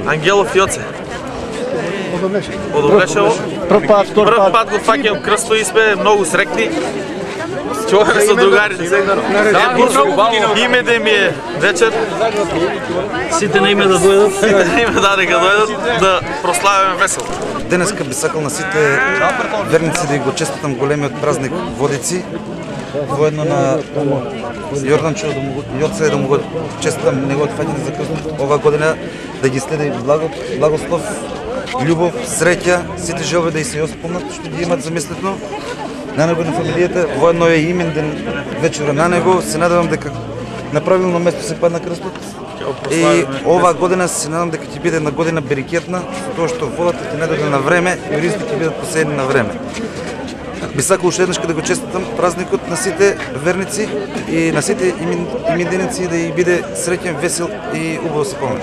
Ангелов Йоце. Од Оглешево. Прв Пат го фаќам крсто и сме многу срекни. Чуваме со другарите. Име да ми е вечер. Сите на име да дојдат. Сите на име дека дојдат да прославиме весело. Денеска би сакал на сите верници да го честитам големиот празник Водици. Воедно на Јорданчо Јоце да му го честитам неговото фаќање за крст ова година, да ги следи благослов, љубов, среќа, сите желби да и се ја спомнат што ги имат замислено на него, на фамилијата. Воедно е имен ден вечера на него. Се надевам дека на правилно место се падна крстот. И оваа година се надам дека ќе биде една година берикетна, тоа што водата ќе најде на време и ризите ќе бидат посеени на време. Би сакал уште еднаш да го честитам празникот на сите верници и на сите именинци да и биде среќен, весел и убаво се помне.